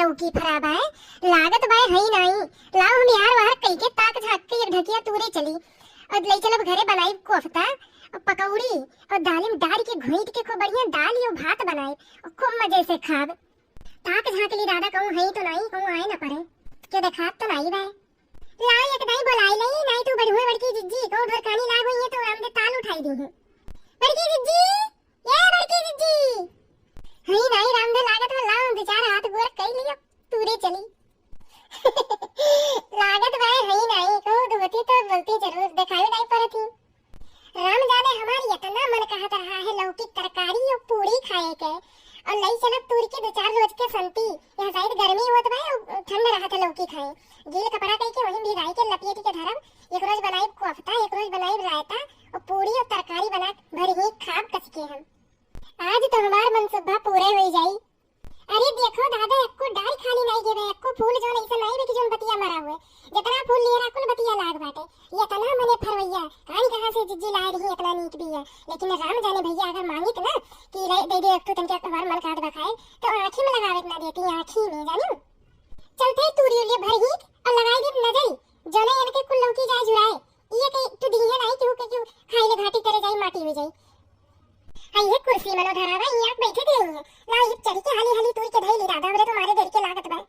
लौकी फराब है लागत बाय हई नहीं लाओ हम यार बाहर कई के ताक झाक के एक ढकिया तूरे चली और ले चलब घरे बनाई कोफ्ता और पकौड़ी और दाल में डाल के घोट के खूब बढ़िया दाल और भात बनाए और खूब मजे से खाब ताक झाक ली दादा कहूं हई तो नहीं कहूं आए ना पड़े के देखात तो नहीं भाई लाई एक दाई बुलाई नहीं नहीं तू बढ़ुए बड़की जिज्जी कहूं ढरकानी लाग होई है तो हम दे ताल उठाई दी है बड़की जिज्जी ये बड़की जिज्जी हई नहीं राम दे लागत है लाओ दे चार हाथ गोर कई लियो तूरे चली लागत भाई हई नहीं कहूं तो होती तो बोलती जरूर दिखाई नहीं पड़ी थी राम जाने हमारी इतना मन कहत रहा है लौकी तरकारी और पूरी खाए के और लई चलब तूरी के दो चार रोज के संती यहां शायद गर्मी होत बा ठंड रहत है लौकी खाए गील कपड़ा कई के वही भिगाई के लपेट के धरब एक रोज बनाई कोफ्ता एक रोज बनाई रायता और पूरी और तरकारी बना भरी ही खाब कस के हम आज तो हमार मनसुबा पूरे हो जाई अरे देखो दादा एको डाल खाली नहीं देवे एको फूल जो ऐसा नहीं बे कि जोन बतिया मरा हुए जितना फूल ले रहा कुल बतिया लाग बाटे ये तना मने फरवैया कानी कहां से जिज्जी ला रही इतना नीक भी है लेकिन राम जाने भैया अगर मांगित ना कि दे दे एक तो तनके हमार मन काट बखाए तो आंखें में लगावे ना देती आंखी में जानो चलते तूरी लिए भर ही और लगाई दे नजर जने इनके कुल लौकी जाय जुराए ये के तू दी है नहीं क्यों खाई ले घाटी करे जाई माटी हो जाई आई ये कुर्सी मनो धरावा यहां बैठे दे है ला ये चढ़ के हाली हाली तूर के धई ली दादा हमरे तुम्हारे डर के लागत बा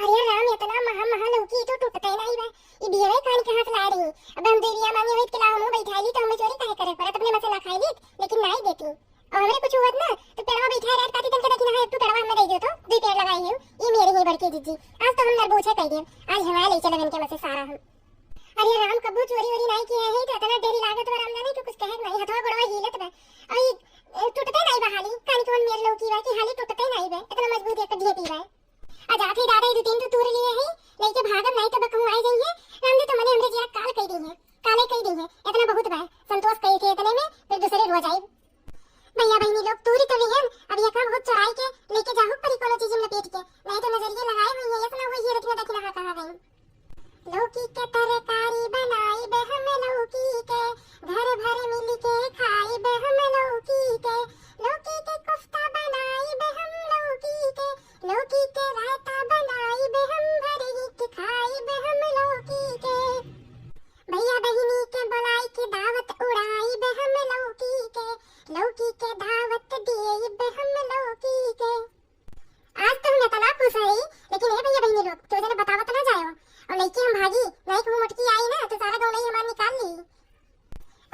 अरे राम इतना महा लौकी तो टूटते नहीं बा ये बियावे कान के हाथ ला रही अब हम देविया मांगे होइत के ला हम बैठा ली तो हमें चोरी काहे करे पड़त अपने मसे ना खाई ली लेकिन नहीं देती और हमरे कुछ हुआ ना तो पेड़वा बैठा रात काटी तन के देखी ना एक तो पेड़वा में दे दो तो दो पेड़ लगाई है ये मेरे ही बड़की जीजी आज तो हम नरबूछे कह दे आज हवा ले चले इनके मसे सारा हम अरे राम कबू चोरी वोरी नहीं किया है तो इतना देरी लागत बा राम जाने तो कुछ कहे नहीं हथवा गोड़वा हिलत बा और टूटते नहीं बा हाली कानी कोन मेरे लौकी बा कि हाली टूटते नहीं बा इतना मजबूत एक ढेती बा आज आथे दादा दो तीन तो तूर लिए है लेके भागम नहीं तो बकहू आई जाइए राम ने तो मने हमरे जिया काल कह दी है काले कह दी है इतना बहुत बा संतोष कही थे इतने में फिर दूसरे रोज आई भैया बहनी लोग तूरी तो लिए अब ये काम बहुत चुराई के लेके जाहु परी कोनो चीज में लपेट के नहीं तो नजरिए लगाए हुई है इतना हुई है रखना देखना कहां गई लौकी के तरकारी बनाई बे हम लौकी के घर भर मिल के खाई बे हम लौकी के कोफ्ता बनाई बे हम लौकी के रायता बनाई बे हम भर ही के खाई बे हम लौकी के भैया बहिनी के बुलाई के दावत उड़ाई बे हम लौकी के दावत दिए बे हम लौकी के आज तो मैं तना खुश है लेकिन ये भैया बहिनी लोग तो जरा बतावत ना जाओ और लेके हम भागी नहीं को मटकी आई ना तो सारा गांव नहीं हमार निकाल ली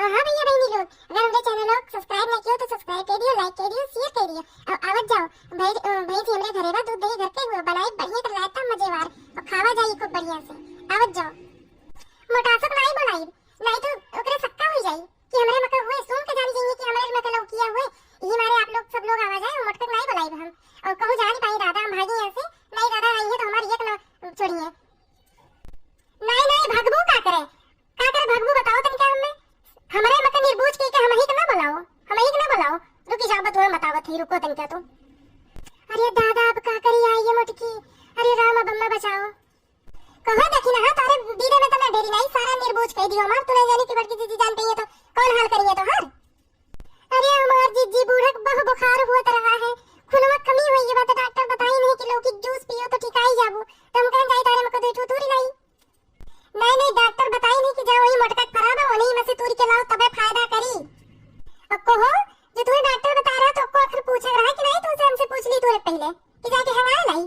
और हां भैया बहनी लोग अगर हमारे चैनल को सब्सक्राइब नहीं किया तो सब्सक्राइब कर दियो लाइक कर दियो शेयर कर दियो और आवत जाओ भाई थी हमरे घरे बा दूध दही घर के हुआ बनाई बढ़िया कर लाता मजेदार और खावा जाई खूब बढ़िया से आवत जाओ मोटासक नहीं बनाई नहीं तो ओकरे सक्का हो जाई कि हमरे मका हुए सुन के जानी चाहिए कि हमरे मका लौ किया हुए ये मारे आप लोग सब लोग आवाज आए मटक नहीं बनाई हम और कहूं जानी पाई दादा हम भागी यहां से नहीं दादा आई है तो हमारी एक ना छोड़िए नहीं भगबू का करे भगबू बताओ तनिका हमरे मत निर्बूझ के हम ही ना बुलाओ रुकी जाओ बत बतावत ही रुको तनिका तो अरे दादा अब का करी आई ये मोटकी अरे राम अब अम्मा बचाओ कहो देखी ना तारे दीदे में तो मैं ढेरी नहीं सारा निर्बूझ कह दियो मार तू नहीं जानी कि बड़की जीजी जानती है तो कौन हाल करिए तो हर अरे हमार जीजी बूढ़क बहु बुखार हुआ रहा है खूनवा कमी हुई है बात डॉक्टर बताई नहीं कि लौकी जूस पियो तो ठीक आई जाबू तो हम कहां जाई तारे मको तो तूरी नहीं डॉक्टर बताई नहीं कि जाओ ये मटका खराब है वही में से तूरी के लाओ तबे फायदा करी अब कहो जो तुम्हें डॉक्टर बता रहा तो को आखिर पूछ रहा कि नहीं तुमसे हमसे पूछ ली तूने पहले कि जाके हवाए नहीं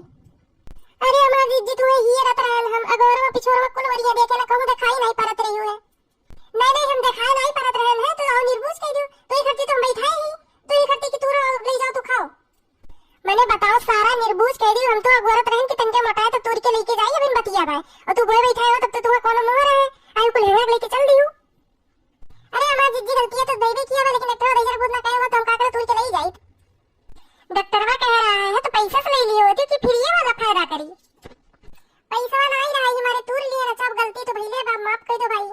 अरे हमारी जिज्जी तुम्हें ही रहता रहल हम अगोरवा पिछोरवा कुल वरिया देखे ना कहूं दिखाई नहीं परत रही हुए नहीं हम दिखाई नहीं परत रहल है तो आओ निर्बूझ कह दो तो ये खट्टी तो हम बैठाए ही तो ये खट्टी की तू ले जाओ तू खाओ मैंने बताओ सारा निर्बूझ कह दी हम तो अगोरत रहन कि तनके मोटाए तो तूर के लेके जाई अबिन बतिया भाई और तू गोए बैठा है तब तो तू कौन मोहर है आई को लेवे लेके चल दियो अरे हमारी जिज्जी गलती है तो बेबी किया लेकिन एक थोड़ा इधर बुझना कहे हो तो हम काकड़ा तूर के ले जाई डॉक्टरवा कह रहा है तो पैसा से ले लियो होती कि फिर ये वाला फायदा करी पैसा नहीं रहा है हमारे तूर लिए ना सब गलती तो भइले बा माफ कर दो भाई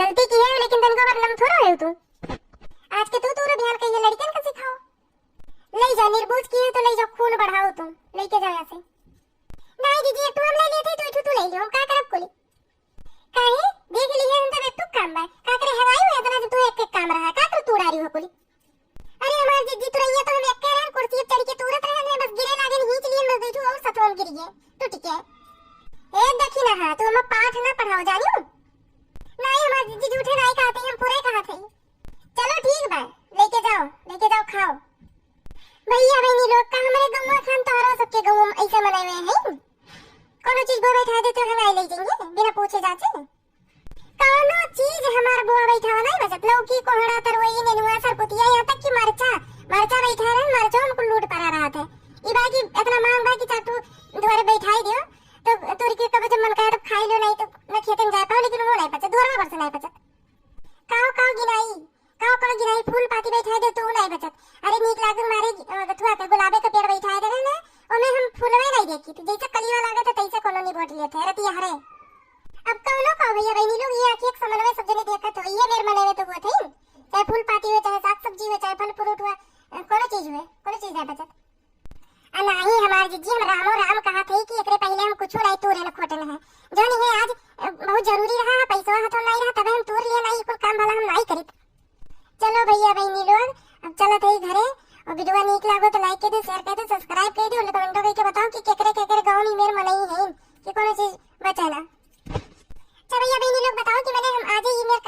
गलती की है लेकिन तनको बदनाम थोड़ा है तू आज के तू तूर ध्यान कहिए लड़कन का सिखाओ ले जा निर्बूझ की तो ले जाओ खून बढ़ाओ तुम लेके जाओ यहां से नहीं दीदी तू हम ले लेते तो तू ले लो हम का करब कोली काहे देख लिए हम तो एक काम बा का करे हवाई हुआ इतना तू एक काम रहा का कर तू डारी हो कोली अरे हमार दीदी तो रही है तो हम एक कह रहे कुर्सी पे चढ़ के तुरंत रहे बस गिरे लागे नहीं चलिए मैं बैठू और भैया बहनी लोग का हमारे गाँव खान तोहरो सबके गाँव में ऐसे मनाए हुए हैं। कोनो चीज बुआ बैठा दे तो हवाई ले जाएंगे बिना पूछे जाचे। कोनो चीज हमारा बुआ बैठा नहीं बचत। लौकी कोहड़ा तरवई नेनुआ सरपुतिया यहाँ तक कि मरचा मरचा बैठा रहे मरचा हमको लूट पड़ा रहा था। ई बाकी इतना मांग बाकी चाटू द्वारे बैठाई दियो तो तुर के कब जब मन करे तो खाई लो, नहीं तो मैं खेतन जा पाऊं लेकिन वो नहीं बचत द्वारा वर्ष नहीं बचत। काव गिनाई फूल पाती बैठा दे तो नहीं बचत। अरे नीक लागन मारे गथुआ के गुलाबे का पेड़ बैठा दे ना ओमे हम फूलवे नहीं देखी तो जैसे कलिया लागे तो तैसे कोनो नहीं बोट लिए थे रतिया हरे। अब कौनो का भैया बहनी लोग ये आंखें समन्वय सब जने देखत हो ये मेरे मने में तो हुआ थे। चाहे फूल पाती हो चाहे साग सब्जी हो चाहे फल फ्रूट हुआ कोनो चीज नहीं बचत। नहीं हमार जिज्जी हम रामो राम कहा थे कि एकरे पहले हम कुछ नहीं तूरे न खोटन है जो नहीं है आज बहुत जरूरी रहा है पैसा हाथ में नहीं रहा तब हम तूर लिए नहीं कुल काम भला हम नहीं करी। चलो भैया बहनी लोग अब चलो थे घरे और वीडियो नीक लागो तो लाइक कर दो शेयर कर दो सब्सक्राइब कर दो और कमेंट करके बताओ कि केकरे गांव में मेरे मन नहीं है कि कोनो चीज बचाना। चलो भैया बहनी लोग बताओ कि मैंने हम आज ही मेरे